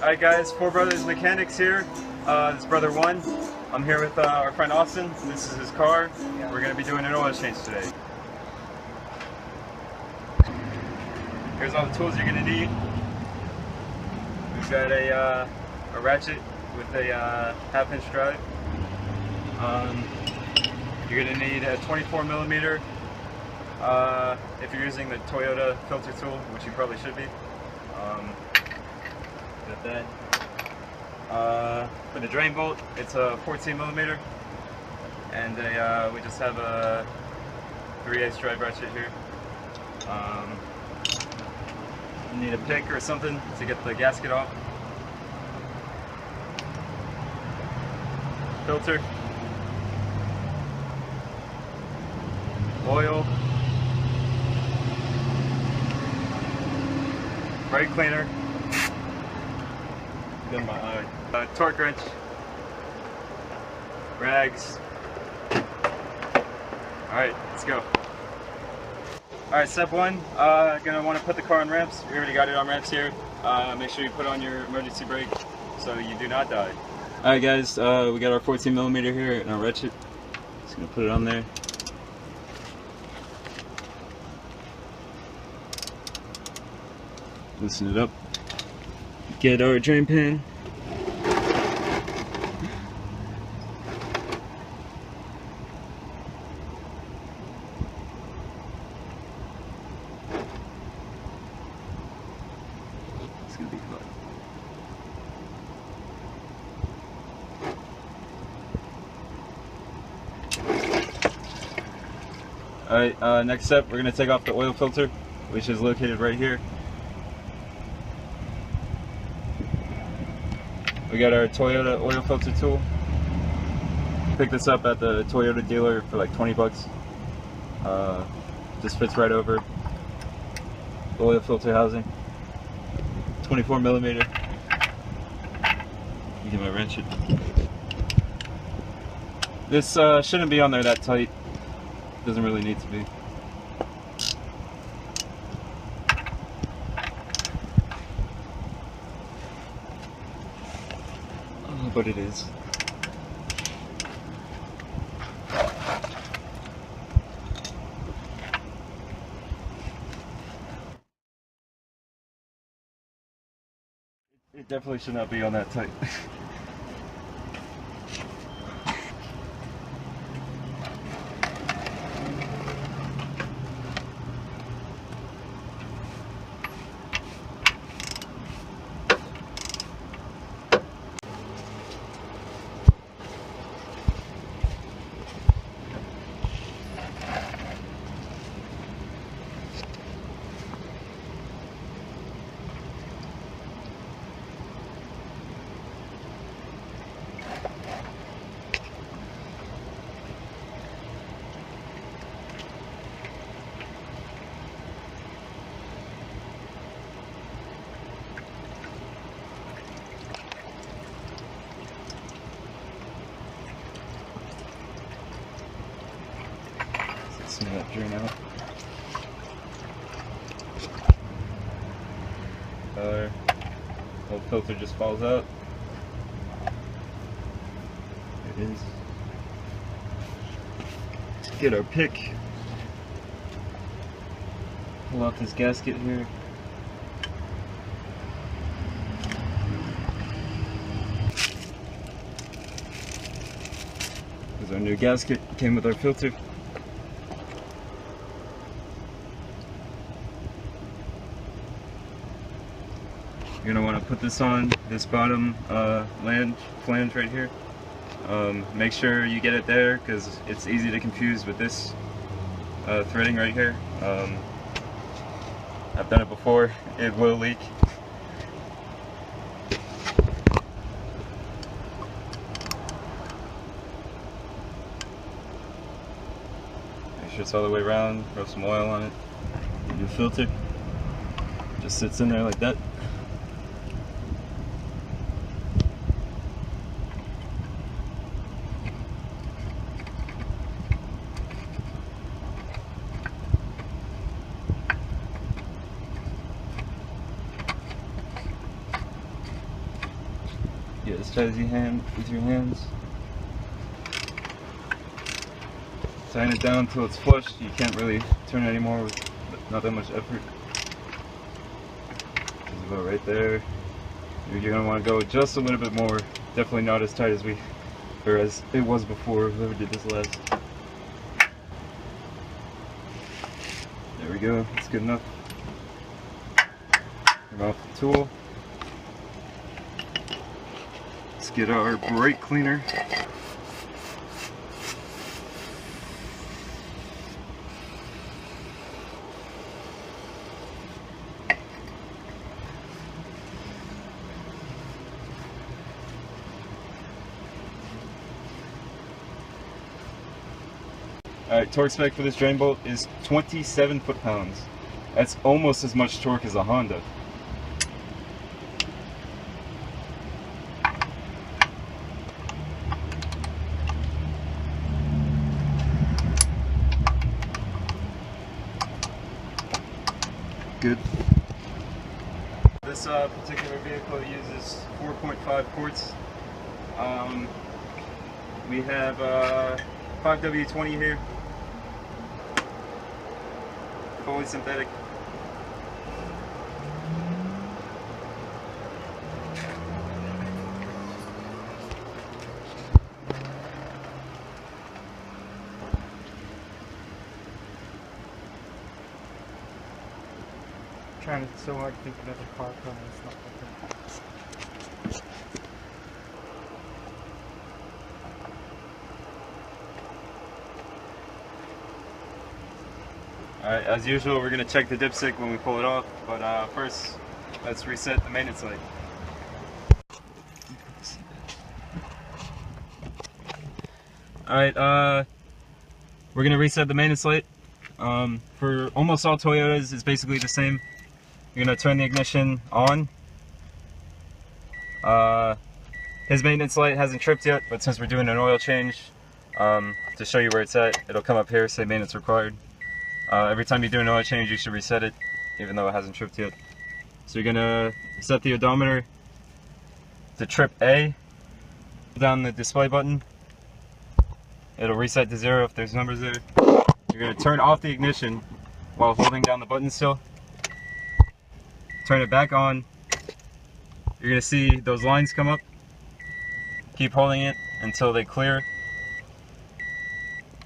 Alright guys, Four Brothers Mechanics here. This is brother one. I'm here with our friend Austin. This is his car. We're going to be doing an oil change today. Here's all the tools you're going to need. We've got a ratchet with a half-inch drive. You're going to need a 24 millimeter if you're using the Toyota filter tool, which you probably should be. Got that. For the drain bolt, it's a 14 millimeter, and we just have a 3/8 drive ratchet here. You need a pick or something to get the gasket off. Filter, oil, brake cleaner, then my torque wrench, rags. Alright, let's go. Alright, step one, gonna want to put the car on ramps. We already got it on ramps here. Make sure you put on your emergency brake so you do not die. Alright guys, we got our 14 millimeter here and our ratchet. Just gonna put it on there. Loosen it up. Get our drain pan. It's gonna be fun. Alright, next step, we're gonna take off the oil filter, which is located right here. We got our Toyota oil filter tool. Picked this up at the Toyota dealer for like 20 bucks. Just fits right over the oil filter housing. 24 millimeter. Get my wrench it. This shouldn't be on there that tight. Doesn't really need to be. But it is. It definitely should not be on that tight. Some of that drain out. Whole filter just falls out. There it is. Let's get our pick. Pull out this gasket here. There's our new gasket. Came with our filter. You're going to want to put this on this bottom flange right here. Make sure you get it there because it's easy to confuse with this threading right here. I've done it before, it will leak. Make sure it's all the way around, rub some oil on it. Your filter just sits in there like that. Get as tight as you can with your hands. Tighten it down until it's flush. You can't really turn it anymore with not that much effort. Just about right there. You're gonna want to go just a little bit more. Definitely not as tight as as it was before. Whoever did this last. There we go. That's good enough. Turn off the tool. Let's get our brake cleaner. Alright, torque spec for this drain bolt is 27 foot-pounds. That's almost as much torque as a Honda. Good. This particular vehicle uses 4.5 quarts. We have 5W20 here. Fully synthetic. Trying so hard to think of another car color and stuff like that. Alright, as usual, we're going to check the dipstick when we pull it off, but first, let's reset the maintenance light. Alright, we're going to reset the maintenance light. For almost all Toyotas, it's basically the same. You're going to turn the ignition on. His maintenance light hasn't tripped yet, but since we're doing an oil change, to show you where it's at, it'll come up here, say maintenance required. Every time you do an oil change, you should reset it, even though it hasn't tripped yet. So you're gonna set the odometer to trip A, down the display button. It'll reset to 0 if there's numbers there. You're gonna turn off the ignition while holding down the button still. Turn it back on. You're gonna see those lines come up. Keep holding it until they clear.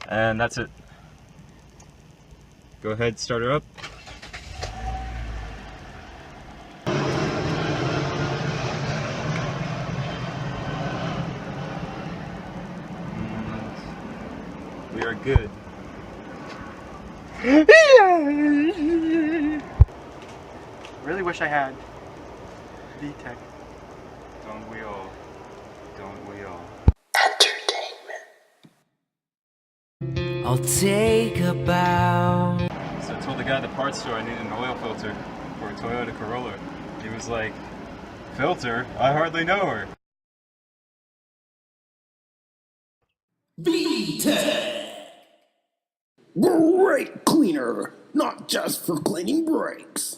And that's it. Go ahead, start her up. And we are good. Really wish I had VTEC. Don't we all? Don't we all? Entertainment. I'll take a bow. So I told the guy at the parts store I needed an oil filter for a Toyota Corolla. He was like, filter? I hardly know her. VTEC! Brake cleaner, not just for cleaning brakes.